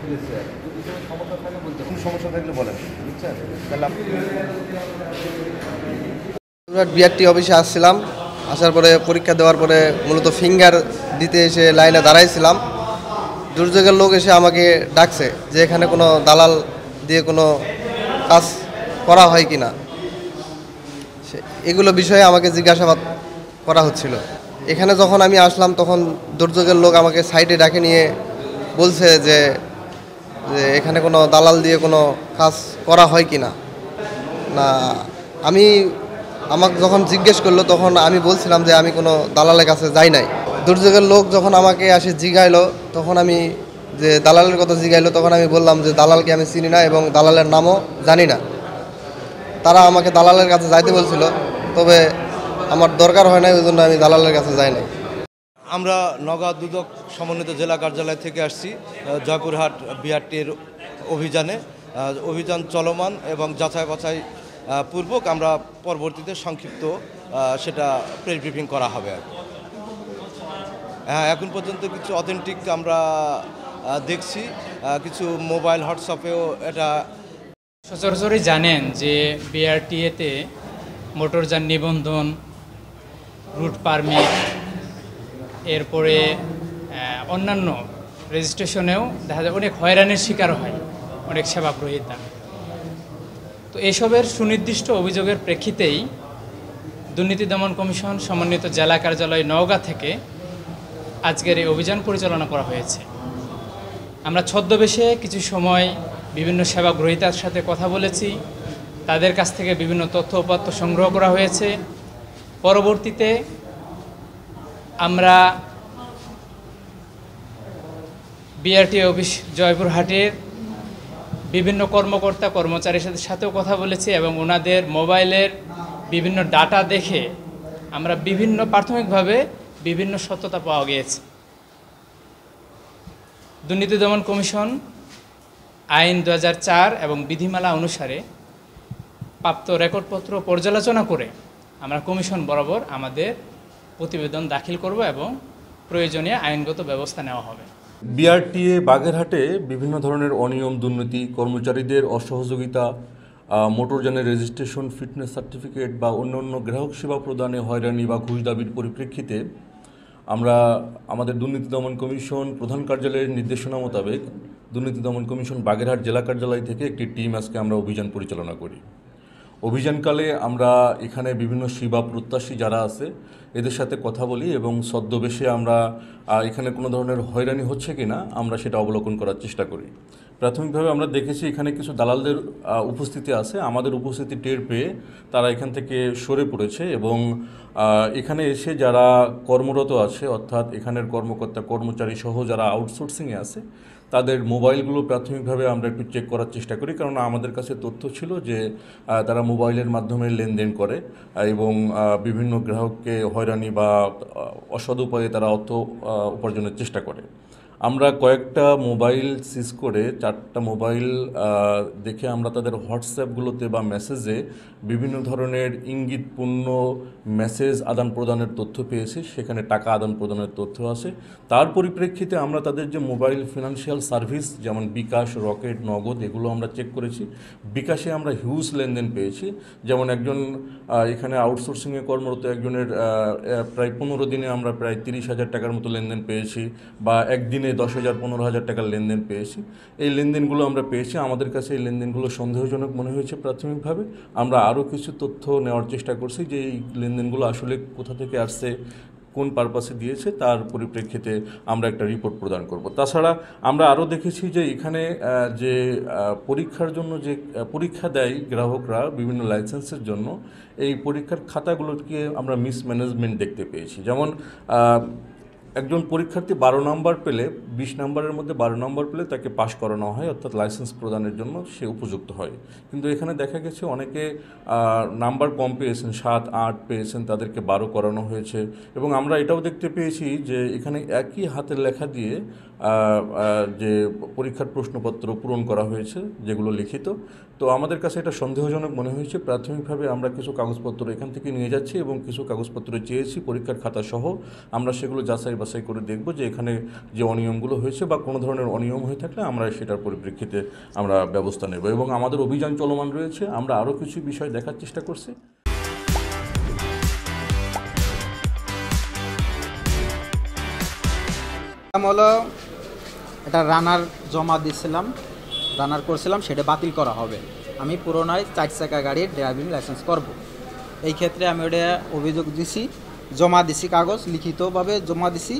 ফেলেছে। যদি কোনো সমস্যা থাকে বলতে, কোনো সমস্যা থাকলে বলেন, বুঝছেন? তাহলে বিআরটি অফিসে আসছিলাম, আসার পরে পরীক্ষা দেওয়ার পরে মূলত ফিঙ্গার দিতে এসে লাইনে দাঁড়াইছিলাম। দুর্যোগের লোক এসে আমাকে ডাকছে যে এখানে কোনো দালাল দিয়ে কোনো কাজ করা হয় কি না, এগুলো বিষয়ে আমাকে জিজ্ঞাসাবাদ করা হচ্ছিল। এখানে যখন আমি আসলাম তখন দুর্যোগের লোক আমাকে সাইডে ডাকে নিয়ে বলছে যে এখানে কোনো দালাল দিয়ে কোনো কাজ করা হয় কি না। না, আমি আমাকে যখন জিজ্ঞেস করলো তখন আমি বলছিলাম যে আমি কোনো দালালের কাছে যাই নাই। দুর্যোগের লোক যখন আমাকে আসে জিগাইলো তখন আমি যে দালালের কথা জিগাইলো তখন আমি বললাম যে দালালকে আমি চিনি না এবং দালালের নামও জানি না। তারা আমাকে দালালের কাছে যাইতে বলছিল, তবে আমার দরকার হয় নাই, ওই জন্য আমি দালালের কাছে যাই নাই। আমরা নওগাঁ দুদক সমন্বিত জেলা কার্যালয় থেকে আসছি জয়পুরহাট বিআরটির অভিযানে। অভিযান চলমান এবং যাচাই বাছাই পূর্বক আমরা পরবর্তীতে সংক্ষিপ্ত সেটা প্রেস ব্রিফিং করা হবে আর কি। হ্যাঁ, এখন পর্যন্ত কিছু অথেন্টিক আমরা দেখছি, কিছু মোবাইল হোয়াটসঅ্যাপেও এটা সচরাচরই জানেন যে বিআরটিএতে মোটরযান নিবন্ধন, রুট পারমিট, এরপরে অন্যান্য রেজিস্ট্রেশনেও দেখা যায় অনেক হয়রানির শিকার হয় অনেক সেবাগ্রহীতা। তো এসবের সুনির্দিষ্ট অভিযোগের প্রেক্ষিতেই দুর্নীতি দমন কমিশন সমন্বিত জেলা কার্যালয় নওগাঁ থেকে আজকের এই অভিযান পরিচালনা করা হয়েছে। আমরা ছদ্মবেশে কিছু সময় বিভিন্ন সেবাগ্রহীতার সাথে কথা বলেছি, তাদের কাছ থেকে বিভিন্ন তথ্য উপাত্ত সংগ্রহ করা হয়েছে। পরবর্তীতে আমরা বিআরটি অফিস জয়পুরহাটের বিভিন্ন কর্মকর্তা কর্মচারীর সাথেও কথা বলেছি এবং ওনাদের মোবাইলের বিভিন্ন ডাটা দেখে আমরা প্রাথমিকভাবে বিভিন্ন সত্যতা পাওয়া গিয়েছে। দুর্নীতি দমন কমিশন আইন 2004 এবং বিধিমালা অনুসারে প্রাপ্ত রেকর্ডপত্র পর্যালোচনা করে আমরা কমিশন বরাবর আমাদের প্রতিবেদন দাখিল করব এবং প্রয়োজনীয় আইনগত ব্যবস্থা নেওয়া হবে। বিআরটিএ বাগেরহাটে বিভিন্ন ধরনের অনিয়ম, দুর্নীতি, কর্মচারীদের অসহযোগিতা, মোটরযানের রেজিস্ট্রেশন, ফিটনেস সার্টিফিকেট বা অন্যান্য গ্রাহক সেবা প্রদানে হয়রানি বা ঘুষ দাবির পরিপ্রেক্ষিতে আমরা আমাদের দুর্নীতি দমন কমিশন প্রধান কার্যালয়ের নির্দেশনা মোতাবেক দুর্নীতি দমন কমিশন বাগেরহাট জেলা কার্যালয় থেকে একটি টিম আজকে আমরা অভিযান পরিচালনা করি। অভিযানকালে আমরা এখানে বিভিন্ন সেবা প্রত্যাশী যারা আছে এদের সাথে কথা বলি এবং ছদ্মবেশে আমরা এখানে কোনো ধরনের হয়রানি হচ্ছে কিনা আমরা সেটা অবলোকন করার চেষ্টা করি। প্রাথমিকভাবে আমরা দেখেছি এখানে কিছু দালালদের উপস্থিতি আছে। আমাদের উপস্থিতি টের পেয়ে তারা এখান থেকে সরে পড়েছে এবং এখানে এসে যারা কর্মরত আছে, অর্থাৎ এখানের কর্মকর্তা কর্মচারী সহ যারা আউটসোর্সিংয়ে আছে, তাদের মোবাইলগুলো প্রাথমিকভাবে আমরা একটু চেক করার চেষ্টা করি, কারণ আমাদের কাছে তথ্য ছিল যে তারা মোবাইলের মাধ্যমে লেনদেন করে এবং বিভিন্ন গ্রাহককে হয়রানি বা অসৎ উপায়ে তারা অর্থ উপার্জনের চেষ্টা করে। আমরা কয়েকটা মোবাইল সিজ করে 4টা মোবাইল দেখে আমরা তাদের হোয়াটসঅ্যাপগুলোতে বা মেসেজে বিভিন্ন ধরনের ইঙ্গিতপূর্ণ মেসেজ আদান প্রদানের তথ্য পেয়েছি, সেখানে টাকা আদান প্রদানের তথ্য আছে। তার পরিপ্রেক্ষিতে আমরা তাদের যে মোবাইল ফিনান্সিয়াল সার্ভিস যেমন বিকাশ, রকেট, নগদ এগুলো আমরা চেক করেছি। বিকাশে আমরা হিউজ লেনদেন পেয়েছি, যেমন একজন এখানে আউটসোর্সিংয়ে কর্মরত একজনের প্রায় 15 দিনে আমরা প্রায় 30,000 টাকার মতো লেনদেন পেয়েছি, বা একদিনে 10,000 15,000 টাকার লেনদেন পেয়েছি। এই লেনদেনগুলো আমরা পেয়েছি, আমাদের কাছে এই লেনদেনগুলো সন্দেহজনক মনে হয়েছে প্রাথমিকভাবে। আমরা আরও কিছু তথ্য নেওয়ার চেষ্টা করছি যে এই লেনদেনগুলো আসলে কোথা থেকে আসছে, কোন পারপাসে দিয়েছে, তার পরিপ্রেক্ষিতে আমরা একটা রিপোর্ট প্রদান করব। তাছাড়া আমরা আরও দেখেছি যে এখানে যে পরীক্ষার জন্য যে পরীক্ষা দেয় গ্রাহকরা বিভিন্ন লাইসেন্সের জন্য, এই পরীক্ষার খাতাগুলোকে আমরা মিসম্যানেজমেন্ট দেখতে পেয়েছি। যেমন একজন পরীক্ষার্থী 12 নম্বর পেলে 20 নম্বরের মধ্যে 12 নম্বর পেলে তাকে পাশ করানো হয়, অর্থাৎ লাইসেন্স প্রদানের জন্য সে উপযুক্ত হয়। কিন্তু এখানে দেখা গেছে অনেকে নাম্বার কম পেয়েছেন, 7, 8 পেয়েছেন, তাদেরকে 12 করানো হয়েছে। এবং আমরা এটাও দেখতে পেয়েছি যে এখানে একই হাতের লেখা দিয়ে যে পরীক্ষার প্রশ্নপত্র পূরণ করা হয়েছে যেগুলো লিখিত। তো আমাদের কাছে এটা সন্দেহজনক মনে হয়েছে। প্রাথমিকভাবে আমরা কিছু কাগজপত্র এখান থেকে নিয়ে যাচ্ছি এবং কিছু কাগজপত্র চেয়েছি পরীক্ষার খাতা সহ, আমরা সেগুলো যাচাই বাছাই করে দেখব যে এখানে যে অনিয়মগুলো হয়েছে বা কোনো ধরনের অনিয়ম হয়ে থাকলে আমরা সেটার পরিপ্রেক্ষিতে আমরা ব্যবস্থা নেব এবং আমাদের অভিযান চলমান রয়েছে। আমরা আরও কিছু বিষয় দেখার চেষ্টা করছি। হলো এটা রানার জমা দিয়েছিলাম, রানার করছিলাম, সেটা বাতিল করা হবে। আমি পুরোনায় 4 চাকা গাড়ির ড্রাইভিং লাইসেন্স করব। এই ক্ষেত্রে আমি ওটা অভিযোগ দিছি, জমা দিছি, কাগজ লিখিতভাবে জমা দিছি।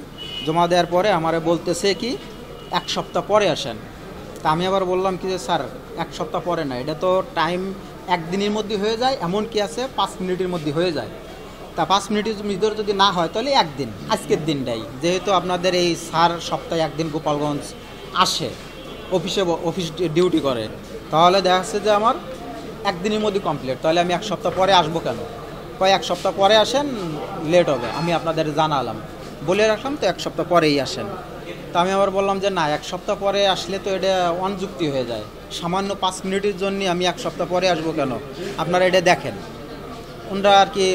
জমা দেওয়ার পরে আমারে বলতেছে কি 1 সপ্তাহ পরে আসেন। তা আমি আবার বললাম কি যে স্যার 1 সপ্তাহ পরে না, এটা তো টাইম 1 দিনের মধ্যে হয়ে যায়, এমন কি আছে 5 মিনিটের মধ্যে হয়ে যায়। তা 5 মিনিটের ভিতরে যদি না হয় তাহলে 1 দিন, আজকের দিনটাই, যেহেতু আপনাদের এই স্যার সপ্তাহে 1 দিন গোপালগঞ্জ আসে, অফিস ডিউটি করে, তাহলে দেখা যাচ্ছে যে আমার 1 দিনের মধ্যে কমপ্লিট। তাহলে আমি 1 সপ্তাহ পরে আসবো কেন? কয় 1 সপ্তাহ পরে আসেন, লেট হবে, আমি আপনাদের জানালাম, বলে রাখলাম, তো 1 সপ্তাহ পরেই আসেন। তা আমি আবার বললাম যে না, 1 সপ্তাহ পরে আসলে তো এটা অনযুক্তি হয়ে যায়, সামান্য 5 মিনিটের জন্য আমি 1 সপ্তাহ পরে আসবো কেন? আপনারা এটা দেখেন। ওনারা আর কি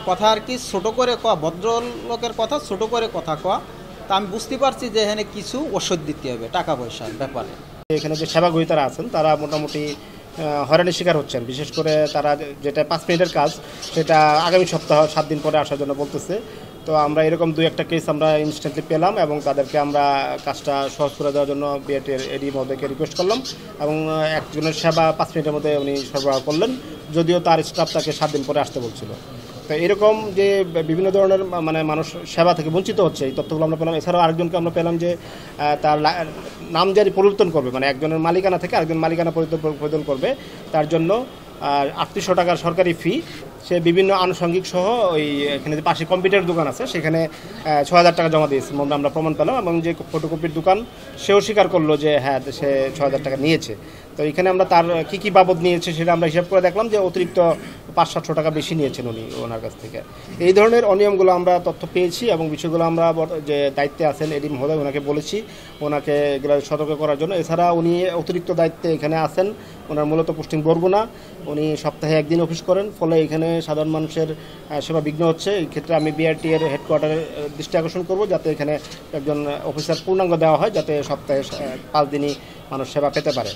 কথা আর কি ছোটো করে কয়া, ভদ্রলোকের কথা ছোটো করে কথা কয়া। তা আমি বুঝতে পারছি যে এখানে কিছু ওষুধ দিতে হবে টাকা পয়সার ব্যাপারে। এখানে যে সেবাগ্রহীতারা আছেন তারা মোটামুটি হয়রানির শিকার হচ্ছেন। বিশেষ করে তারা যেটা 5 মিনিটের কাজ সেটা আগামী সপ্তাহ 7 দিন পরে আসার জন্য বলতেছে। তো আমরা এরকম 2-1টা কেস আমরা ইনস্ট্যান্টলি পেলাম এবং তাদেরকে আমরা কাজটা সহজ করে দেওয়ার জন্য বিআরটির এডি মহোদয়কে রিকোয়েস্ট করলাম এবং একজনের সেবা 5 মিনিটের মধ্যে উনি সরবরাহ করলেন, যদিও তার স্টাফ তাকে 7 দিন পরে আসতে বলছিল। তো এরকম যে বিভিন্ন ধরনের মানে মানুষ সেবা থেকে বঞ্চিত হচ্ছে, এই তথ্যগুলো আমরা পেলাম। এছাড়াও আরেকজনকে আমরা পেলাম যে তার নামজারি পরিবর্তন করবে, মানে একজনের মালিকানা থেকে আরেকজন মালিকানা পরিবর্তন করবে, তার জন্য 3800 টাকার সরকারি ফি। সে বিভিন্ন আনুষঙ্গিক সহ ওই এখানে যে পাশে কম্পিউটার দোকান আছে সেখানে 6000 টাকা জমা দিয়েছে, আমরা প্রমাণ পেলাম। এবং যে ফটোকপির দোকান সেও স্বীকার করলো যে হ্যাঁ সে 6000 টাকা নিয়েছে। তো এখানে আমরা তার কী বাবদ নিয়েছে সেটা আমরা হিসাব করে দেখলাম যে অতিরিক্ত 500-700 টাকা বেশি নিয়েছেন উনি ওনার কাছ থেকে। এই ধরনের অনিয়মগুলো আমরা তথ্য পেয়েছি এবং বিষয়গুলো আমরা যে দায়িত্বে আছেন এডি মহোদয় ওনাকে বলেছি ওনাকে এগুলো সতর্ক করার জন্য। এছাড়া উনি অতিরিক্ত দায়িত্বে এখানে আছেন, ওনার মূলত পোস্টিং বরগুনা, উনি সপ্তাহে 1 দিন অফিস করেন, ফলে এখানে সাধারণ মানুষের সেবা বিঘ্ন হচ্ছে। এই ক্ষেত্রে আমি বিআরটি এর হেডকোয়ার্টারের দৃষ্টি আকর্ষণ করব যাতে এখানে একজন অফিসার পূর্ণাঙ্গ দেওয়া হয়, যাতে সপ্তাহে 5 দিনই মানুষ সেবা পেতে পারে।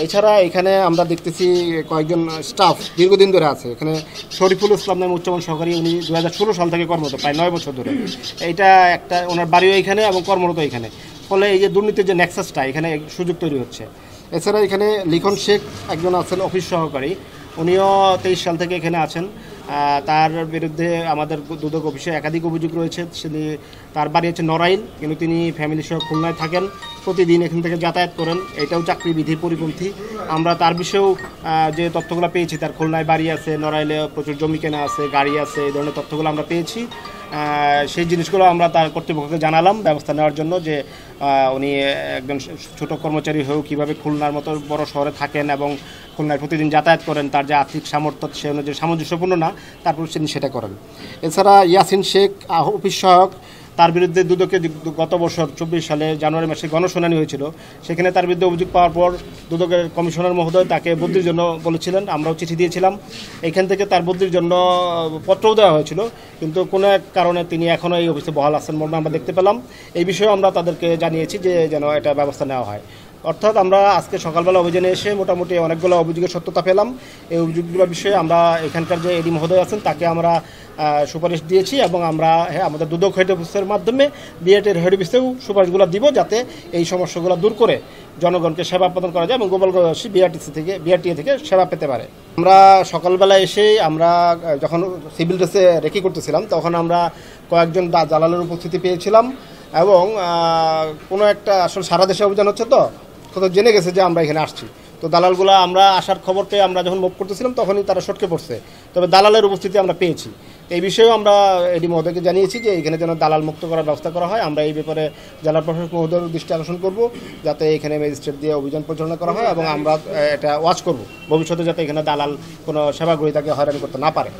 এছাড়া এখানে আমরা দেখতেছি কয়েকজন স্টাফ দীর্ঘদিন ধরে আছে। এখানে শরীফুল ইসলাম নামে উচ্চমান সহকারী, উনি 2016 সাল থেকে কর্মরত, প্রায় 9 বছর ধরে। এইটা একটা ওনার বাড়িও এখানে এবং কর্মরত এখানে, ফলে এই যে দুর্নীতির যে নেক্সাসটা এখানে সুযোগ তৈরি হচ্ছে। এছাড়া এখানে লিখন শেখ একজন আছেন অফিস সহকারী, উনিও 23 সাল থেকে এখানে আছেন। তার বিরুদ্ধে আমাদের দুদক অফিসে একাধিক অভিযোগ রয়েছে। তার বাড়ি হচ্ছে নড়াইল, কিন্তু তিনি ফ্যামিলি সহ খুলনায় থাকেন, প্রতিদিন এখান থেকে যাতায়াত করেন, এটাও চাকরি বিধির পরিপন্থী। আমরা তার বিষয়েও যে তথ্যগুলো পেয়েছি, তার খুলনায় বাড়ি আছে, নড়াইলে প্রচুর জমি কেনা আছে, গাড়ি আছে, এই ধরনের তথ্যগুলো আমরা পেয়েছি। সেই জিনিসগুলো আমরা তার কর্তৃপক্ষকে জানালাম ব্যবস্থা নেওয়ার জন্য, যে উনি একজন ছোট কর্মচারী হয়েও কীভাবে খুলনার মতো বড় শহরে থাকেন এবং খুলনায় প্রতিদিন যাতায়াত করেন, তার যে আর্থিক সামর্থ্য সে অনুযায়ী সামঞ্জস্যপূর্ণ না, তারপর তিনি সেটা করেন। এছাড়া ইয়াসিন শেখ অফিস সহায়ক, তার বিরুদ্ধে দুদকে গত বছর 24 সালে জানুয়ারি মাসে গণশুনানি হয়েছিল। সেখানে তার বিরুদ্ধে অভিযোগ পাওয়ার পর দুদকের কমিশনার মহোদয় তাকে বদলির জন্য বলেছিলেন, আমরাও চিঠি দিয়েছিলাম। এখান থেকে তার বদলির জন্য পত্রও দেওয়া হয়েছিল, কিন্তু কোনো এক কারণে তিনি এখনও এই অফিসে বহাল আছেন মর্মে আমরা দেখতে পেলাম। এই বিষয়ে আমরা তাদেরকে জানিয়েছি যে যেন এটা ব্যবস্থা নেওয়া হয়। অর্থাৎ আমরা আজকে সকালবেলা অভিযানে এসে মোটামুটি অনেকগুলো অভিযোগের সত্যতা পেলাম। এই অভিযোগগুলোর বিষয়ে আমরা এখানকার যে এডি মহোদয় আছেন তাকে আমরা সুপারিশ দিয়েছি এবং আমরা আমাদের দুদক হেড অফিসের মাধ্যমে বিআরটির হেড অফিসেও সুপারিশগুলো দিব, যাতে এই সমস্যাগুলো দূর করে জনগণকে সেবা প্রদান করা যায় এবং গোপালগঞ্জবাসী বিআরটিএ থেকে সেবা পেতে পারে। আমরা সকালবেলা এসে আমরা যখন সিভিল ড্রেসে রেকি করতেছিলাম তখন আমরা কয়েকজন দালালের উপস্থিতি পেয়েছিলাম এবং কোনো একটা আসলে সারা দেশে অভিযান হচ্ছে, তো কোথাও জেনে গেছে যে আমরা এখানে আসছি। তো দালালগুলো আমরা আসার খবর পেয়ে আমরা যখন মুভ করতেছিলাম তখনই তারা সটকে পড়ছে, তবে দালালের উপস্থিতি আমরা পেয়েছি। এই বিষয়েও আমরা এডি মহোদয়কে জানিয়েছি যে এখানে যেন দালাল মুক্ত করার ব্যবস্থা করা হয়। আমরা এই ব্যাপারে জেলা প্রশাসক মহোদয়ের দৃষ্টি আকর্ষণ করব, যাতে এখানে ম্যাজিস্ট্রেট দিয়ে অভিযান পরিচালনা করা হয় এবং আমরা এটা ওয়াচ করব ভবিষ্যতে যাতে এখানে দালাল কোনো সেবাগ্রহীতাকে হয়রানি করতে না পারে।